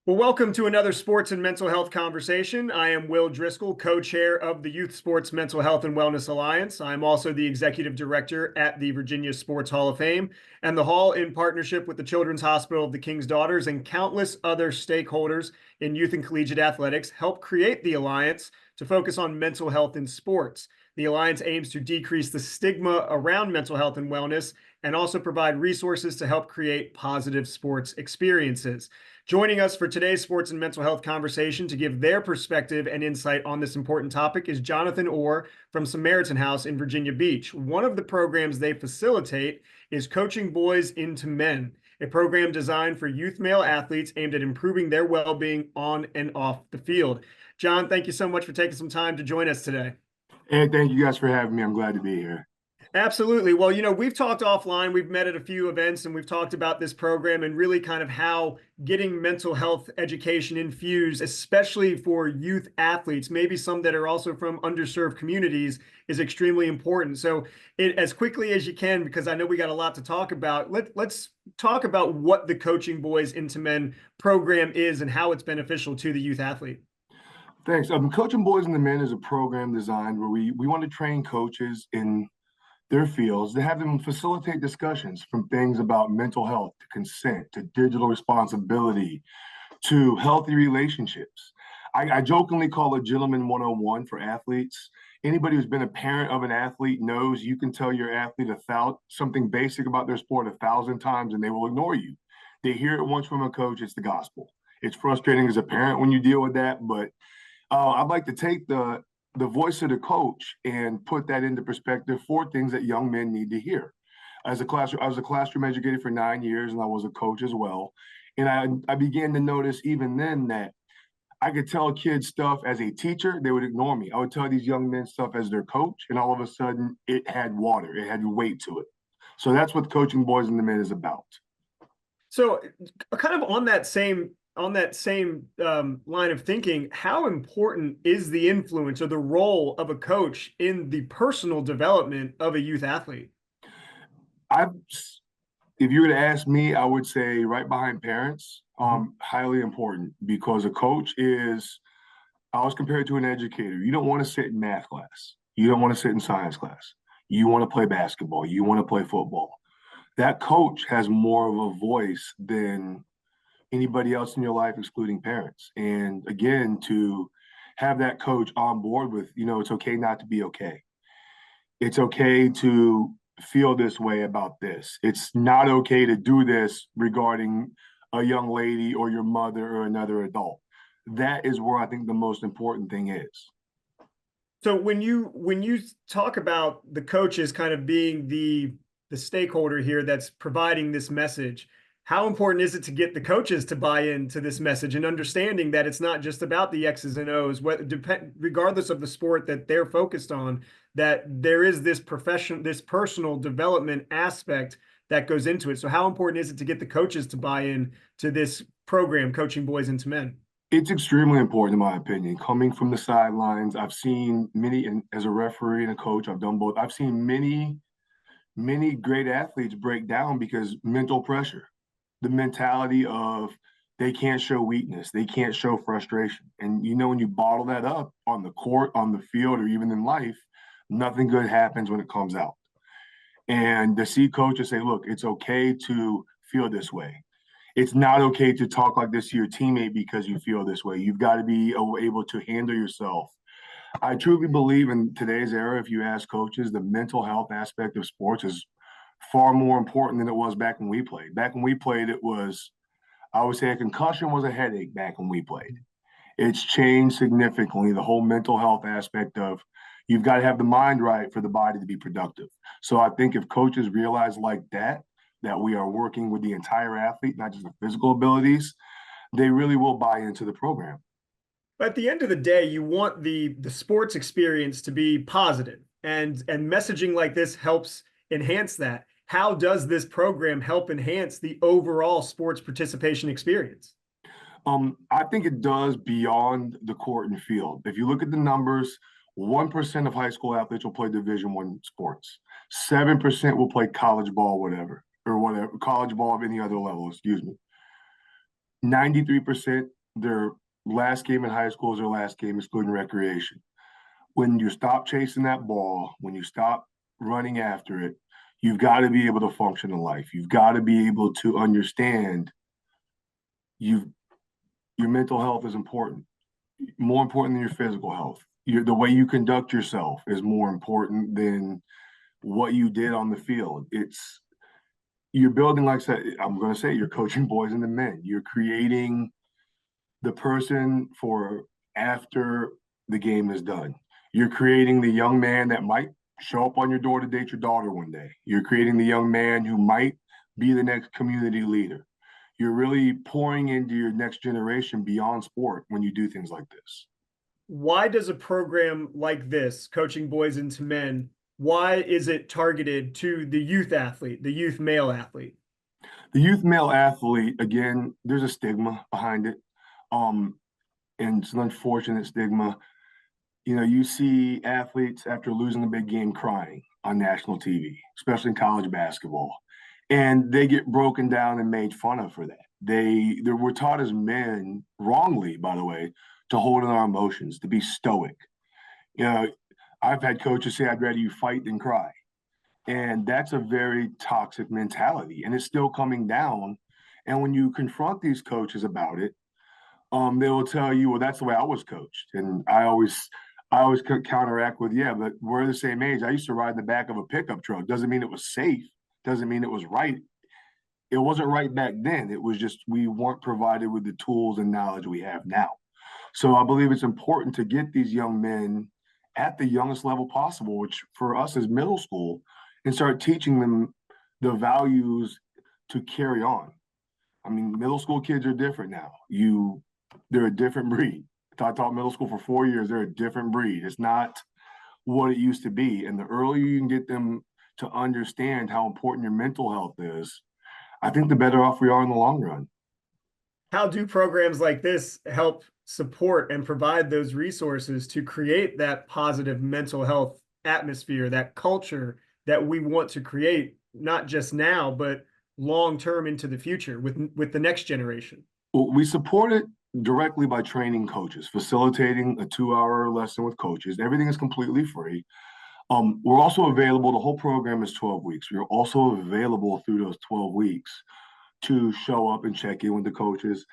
Well, welcome to another sports and mental health conversation. I am Will Driscoll, co-chair of the Youth Sports Mental Health and Wellness Alliance. I'm also the executive director at the Virginia Sports Hall of Fame, and the Hall, in partnership with the Children's Hospital of the King's Daughters and countless other stakeholders in youth and collegiate athletics, help create the Alliance to focus on mental health in sports. The Alliance aims to decrease the stigma around mental health and wellness and also provide resources to help create positive sports experiences. Joining us for today's sports and mental health conversation to give their perspective and insight on this important topic is Jonathan Orr from Samaritan House in Virginia Beach. One of the programs they facilitate is Coaching Boys into Men, a program designed for youth male athletes aimed at improving their well-being on and off the field. John, thank you so much for taking some time to join us today. And thank you guys for having me. I'm glad to be here. Absolutely. Well, we've talked offline, we've met at a few events, and we've talked about this program and really kind of how getting mental health education infused, especially for youth athletes, maybe some that are also from underserved communities, is extremely important. So as quickly as you can, because I know we got a lot to talk about, let's talk about what the Coaching Boys into Men program is and how it's beneficial to the youth athlete. Thanks. Coaching Boys and the Men is a program designed where we want to train coaches in their fields to have them facilitate discussions from things about mental health to consent to digital responsibility to healthy relationships. I jokingly call it Gentleman 101 for athletes. Anybody who's been a parent of an athlete knows you can tell your athlete something basic about their sport 1,000 times and they will ignore you. They hear it once from a coach, it's the gospel. It's frustrating as a parent when you deal with that, but I'd like to take the voice of the coach and put that into perspective for things that young men need to hear. I was a classroom educator for 9 years, and I was a coach as well. And I began to notice even then that I could tell kids stuff as a teacher, they would ignore me. I would tell these young men stuff as their coach, and all of a sudden it had water, it had weight to it. So that's what Coaching Boys and the Men is about. So kind of on that same line of thinking, how important is the influence or the role of a coach in the personal development of a youth athlete? If you were to ask me, I would say right behind parents, highly important because a coach is, I was compared to an educator. You don't want to sit in math class. You don't want to sit in science class. You want to play basketball. You want to play football. That coach has more of a voice than anybody else in your life, excluding parents. And again, to have that coach on board with, it's okay not to be okay. It's okay to feel this way about this. It's not okay to do this regarding a young lady or your mother or another adult. That is where I think the most important thing is. So when you talk about the coaches kind of being the stakeholder here that's providing this message, how important is it to get the coaches to buy into this message and understanding that it's not just about the X's and O's, regardless of the sport that they're focused on, that there is this personal development aspect that goes into it. So how important is it to get the coaches to buy in to this program, Coaching Boys into Men? It's extremely important, in my opinion. Coming from the sidelines, I've seen many, and as a referee and a coach, I've done both. I've seen many great athletes break down because mental pressure, the mentality of they can't show weakness, they can't show frustration. And when you bottle that up on the court, on the field, or even in life, nothing good happens when it comes out. And to see coaches say, look, it's okay to feel this way. It's not okay to talk like this to your teammate because you feel this way. You've got to be able to handle yourself. I truly believe in today's era, if you ask coaches, the mental health aspect of sports is far more important than it was back when we played. Back when we played, I would say a concussion was a headache back when we played. It's changed significantly, the whole mental health aspect of you've got to have the mind right for the body to be productive. So I think if coaches realize like that we are working with the entire athlete, not just the physical abilities, they really will buy into the program. But at the end of the day, you want the sports experience to be positive, and messaging like this helps enhance that. How does this program help enhance the overall sports participation experience? I think it does beyond the court and field. If you look at the numbers, 1% of high school athletes will play Division I sports. 7% will play college ball, whatever, college ball of any other level, excuse me. 93% their last game in high school is their last game, excluding recreation. When you stop chasing that ball, when you stop running after it, you've got to be able to function in life. You've got to be able to understand you your mental health is important, more important than your physical health. The way you conduct yourself is more important than what you did on the field. You're building, like I said, I'm going to say, you're coaching boys into men. You're creating the person for after the game is done. You're creating the young man that might show up on your door to date your daughter one day. You're creating the young man who might be the next community leader. You're really pouring into your next generation beyond sport when you do things like this. Why does a program like this, Coaching Boys into Men, why is it targeted to the youth athlete, the youth male athlete? The youth male athlete, again, there's a stigma behind it. And it's an unfortunate stigma. You see athletes after losing a big game crying on national TV, especially in college basketball, and they get broken down and made fun of for that. They were taught as men, wrongly, by the way, to hold in our emotions, to be stoic. You know, I've had coaches say, "I'd rather you fight than cry," and that's a very toxic mentality, and it's still coming down. And when you confront these coaches about it, they will tell you, "Well, that's the way I was coached," and I always counteract with, "Yeah, but we're the same age. I used to ride in the back of a pickup truck. Doesn't mean it was safe. Doesn't mean it was right. It wasn't right back then. It was just we weren't provided with the tools and knowledge we have now." So I believe it's important to get these young men at the youngest level possible, which for us is middle school, and start teaching them the values to carry on. I mean, middle school kids are different now. They're a different breed. I taught middle school for 4 years. They're a different breed. It's not what it used to be. And the earlier you can get them to understand how important your mental health is, I think the better off we are in the long run. How do programs like this help support and provide those resources to create that positive mental health atmosphere, that culture that we want to create, not just now, but long term into the future with the next generation? Well, we support it directly by training coaches, facilitating a 2-hour lesson with coaches. Everything is completely free. We're also available. The whole program is 12 weeks. We're also available through those 12 weeks to show up and check in with the coaches,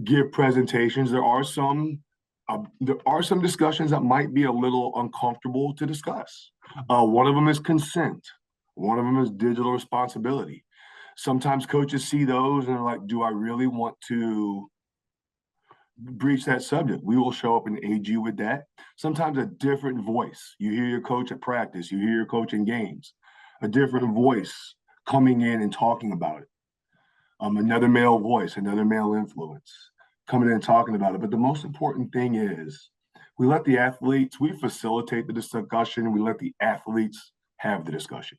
give presentations. There are some discussions that might be a little uncomfortable to discuss. One of them is consent. One of them is digital responsibility. Sometimes coaches see those and they're like, "Do I really want to breach that subject?" We will show up and aid you with that. Sometimes a different voice. You hear your coach at practice, you hear your coach in games, a different voice coming in and talking about it. Another male voice, another male influence coming in and talking about it. But the most important thing is we facilitate the discussion, we let the athletes have the discussion.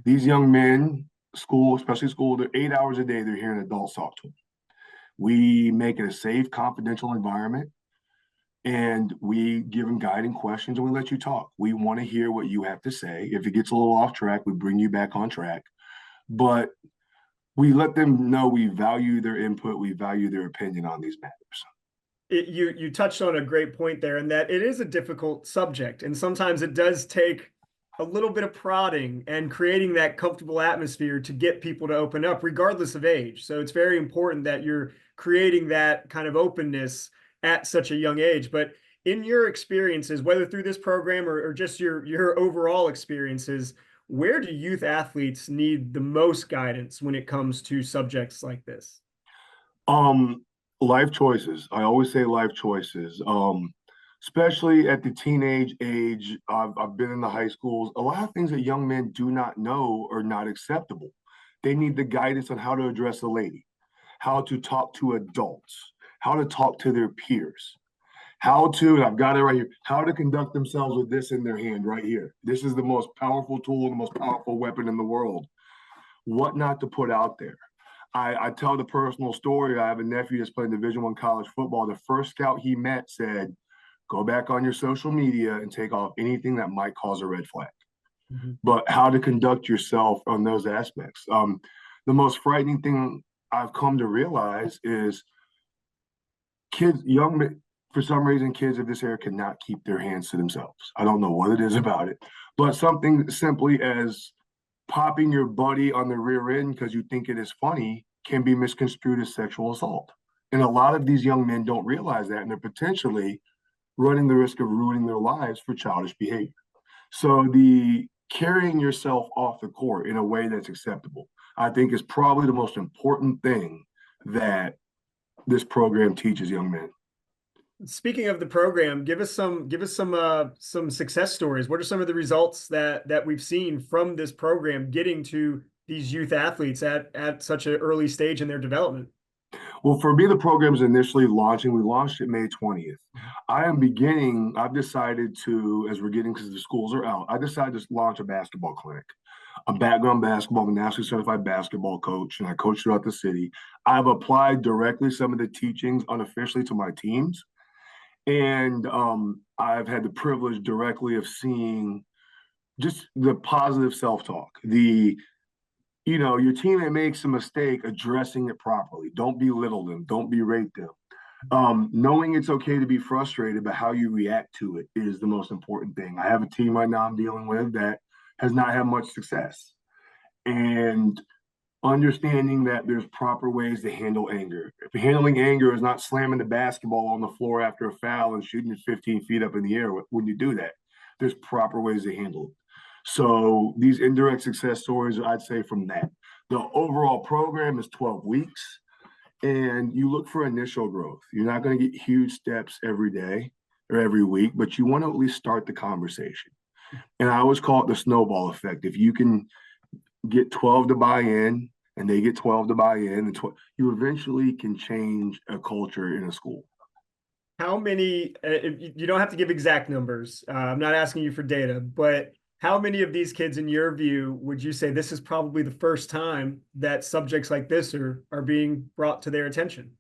These young men, especially school, they're 8 hours a day, they're hearing adults talk to them. We make it a safe, confidential environment, and we give them guiding questions and we let you talk. We want to hear what you have to say. If it gets a little off track, we bring you back on track. But we let them know we value their input, we value their opinion on these matters. You touched on a great point there, and that it is a difficult subject, and sometimes it does take a little bit of prodding and creating that comfortable atmosphere to get people to open up, regardless of age. So it's very important that you're creating that kind of openness at such a young age. But in your experiences, whether through this program or just your overall experiences, where do youth athletes need the most guidance when it comes to subjects like this? Life choices. I always say life choices. Especially at the teenage age, I've been in the high schools. A lot of things that young men do not know are not acceptable. They need the guidance on how to address a lady, how to talk to adults, how to talk to their peers, and I've got it right here, how to conduct themselves with this in their hand right here. This is the most powerful tool, the most powerful weapon in the world. What not to put out there. I tell the personal story. I have a nephew that's playing Division I college football. The first scout he met said, "Go back on your social media and take off anything that might cause a red flag." Mm-hmm. But how to conduct yourself on those aspects. The most frightening thing I've come to realize is Kids, young men, for some reason, kids of this era cannot keep their hands to themselves. I don't know what it is about it, but something simply as popping your buddy on the rear end because you think it is funny can be misconstrued as sexual assault. And a lot of these young men don't realize that, and they're potentially running the risk of ruining their lives for childish behavior. So the carrying yourself off the court in a way that's acceptable, I think, is probably the most important thing that this program teaches young men. Speaking of the program, give us some success stories. What are some of the results that we've seen from this program getting to these youth athletes at such an early stage in their development? Well, for me, the program is initially launching. We launched it May 20th. I've decided to, as we're getting, because the schools are out, I decided to launch a basketball clinic. A background basketball, I'm a nationally certified basketball coach, and I coach throughout the city. I've applied directly some of the teachings unofficially to my teams. And I've had the privilege directly of seeing just the positive self-talk, your teammate makes a mistake, addressing it properly. Don't belittle them. Don't berate them. Knowing it's okay to be frustrated, but how you react to it is the most important thing. I have a team right now I'm dealing with that has not had much success. And understanding that there's proper ways to handle anger. If handling anger is not slamming the basketball on the floor after a foul and shooting it 15 feet up in the air when you do that, there's proper ways to handle it. So these indirect success stories, I'd say from that. The overall program is 12 weeks, and you look for initial growth. You're not going to get huge steps every day or every week, but you want to at least start the conversation. And I always call it the snowball effect. If you can get 12 to buy in and they get 12 to buy in, and you eventually can change a culture in a school. How many, you don't have to give exact numbers. I'm not asking you for data, but how many of these kids, in your view, would you say this is probably the first time that subjects like this are being brought to their attention?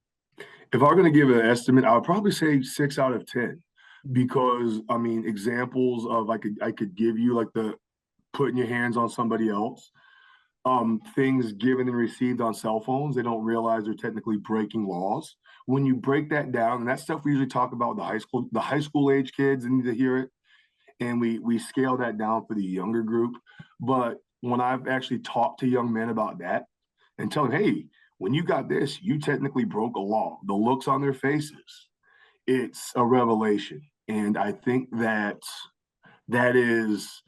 If I'm going to give an estimate, I would probably say 6 out of 10, because I mean, examples of I could give you like the putting your hands on somebody else, things given and received on cell phones. They don't realize they're technically breaking laws. When you break that down, and that stuff we usually talk about with the high school age kids need to hear it, and we scale that down for the younger group. But when I've actually talked to young men about that and tell them, hey, when you got this, you technically broke a law. The looks on their faces, it's a revelation. And I think that is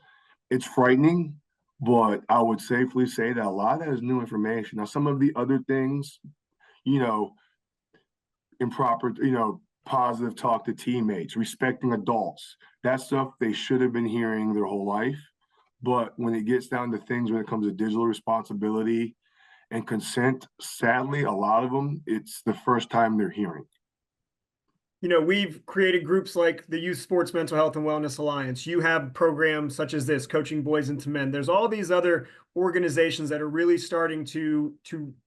it's frightening, but I would safely say that a lot of that is new information. Now, some of the other things, you know, improper, positive talk to teammates, respecting adults, that stuff they should have been hearing their whole life. But when it gets down to things, when it comes to digital responsibility and consent, sadly, a lot of them, it's the first time they're hearing. We've created groups like the Youth Sports Mental Health and Wellness Alliance. You have programs such as this, Coaching Boys into Men. There's all these other organizations that are really starting to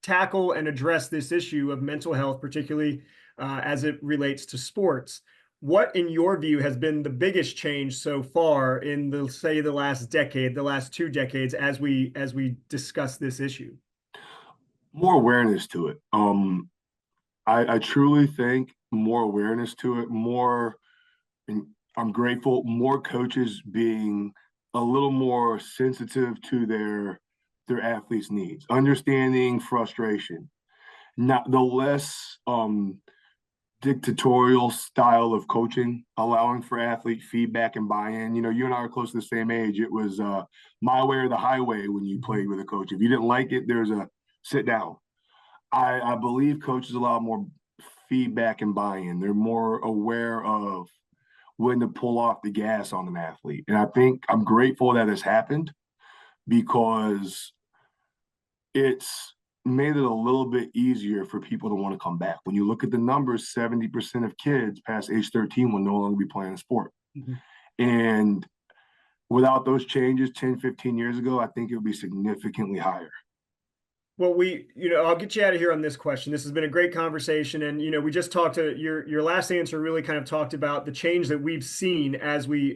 tackle and address this issue of mental health, particularly as it relates to sports. What, in your view, has been the biggest change so far in the last decade, the last 2 decades, as we discuss this issue? More awareness to it. I truly think more awareness to it, more, and I'm grateful, more coaches being a little more sensitive to their athletes' needs, understanding frustration, not the less dictatorial style of coaching, allowing for athlete feedback and buy-in. You and I are close to the same age. It was my way or the highway when you played with a coach. If you didn't like it, there's a sit down. I believe coaches allow more feedback and buy-in. They're more aware of when to pull off the gas on an athlete. And I think I'm grateful that has happened, because it's made it a little bit easier for people to want to come back. When you look at the numbers, 70% of kids past age 13 will no longer be playing a sport. Mm-hmm. And without those changes 10, 15 years ago, I think it would be significantly higher. Well, I'll get you out of here on this question. This has been a great conversation. And, we just talked to your last answer really kind of talked about the change that we've seen as we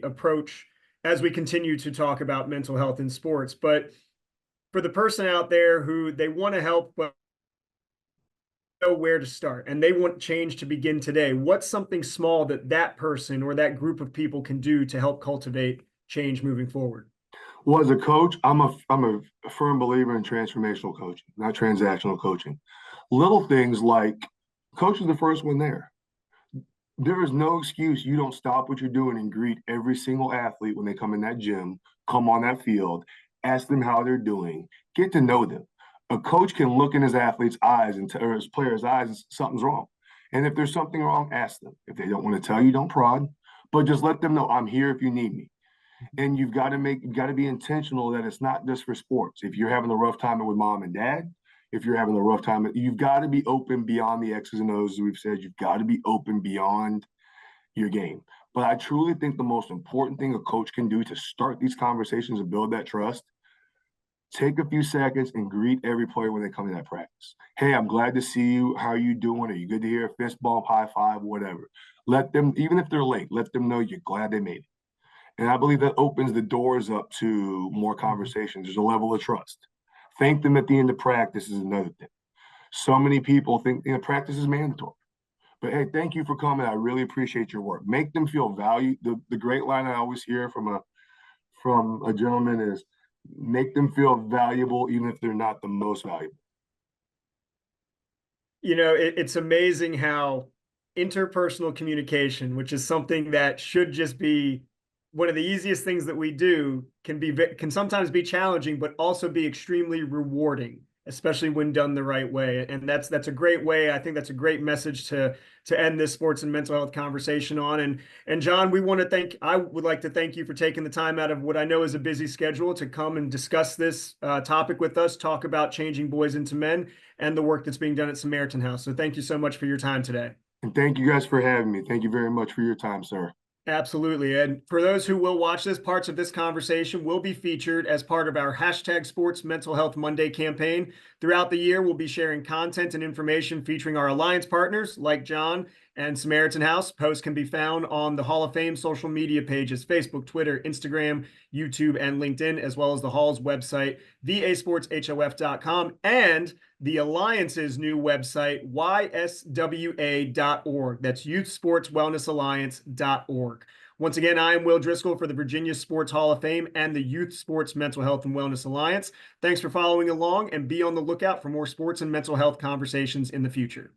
continue to talk about mental health in sports. But for the person out there who they want to help, but know where to start and they want change to begin today, what's something small that that person or that group of people can do to help cultivate change moving forward? Well, as a coach, I'm a firm believer in transformational coaching, not transactional coaching. Little things like coach is the first one there. There is no excuse you don't stop what you're doing and greet every single athlete when they come in that gym, come on that field, ask them how they're doing, get to know them. A coach can look in his athlete's eyes or his player's eyes and something's wrong. And if there's something wrong, ask them. If they don't want to tell you, don't prod, but just let them know I'm here if you need me. And you've got to be intentional that it's not just for sports. If you're having a rough time with mom and dad, if you're having a rough time, you've got to be open beyond the X's and O's, as we've said. You've got to be open beyond your game. But I truly think the most important thing a coach can do to start these conversations and build that trust, take a few seconds and greet every player when they come to that practice. Hey, I'm glad to see you. How are you doing? Are you good to hear? Fist bump, high five, whatever. Let them, even if they're late, let them know you're glad they made it. And I believe that opens the doors up to more conversations. There's a level of trust. Thank them at the end of practice is another thing. So many people think practice is mandatory. But hey, thank you for coming. I really appreciate your work. Make them feel valued. The great line I always hear from a gentleman is make them feel valuable even if they're not the most valuable. It's amazing how interpersonal communication, which is something that should just be one of the easiest things that we do, can sometimes be challenging, but also be extremely rewarding, especially when done the right way. And that's a great way. I think that's a great message to end this sports and mental health conversation on. And John, I would like to thank you for taking the time out of what I know is a busy schedule to come and discuss this topic with us, talk about changing boys into men and the work that's being done at Samaritan House. So thank you so much for your time today. And thank you guys for having me. Thank you very much for your time, sir. Absolutely. And for those who will watch this, parts of this conversation will be featured as part of our hashtag Sports Mental Health Monday campaign. Throughout the year, we'll be sharing content and information featuring our alliance partners like John and Samaritan House. Posts can be found on the Hall of Fame social media pages, Facebook, Twitter, Instagram, YouTube, and LinkedIn, as well as the Hall's website, vasportshof.com, and the Alliance's new website, yswa.org. That's Youth Sports Wellness Alliance.org. Once again, I am Will Driscoll for the Virginia Sports Hall of Fame and the Youth Sports Mental Health and Wellness Alliance. Thanks for following along, and be on the lookout for more sports and mental health conversations in the future.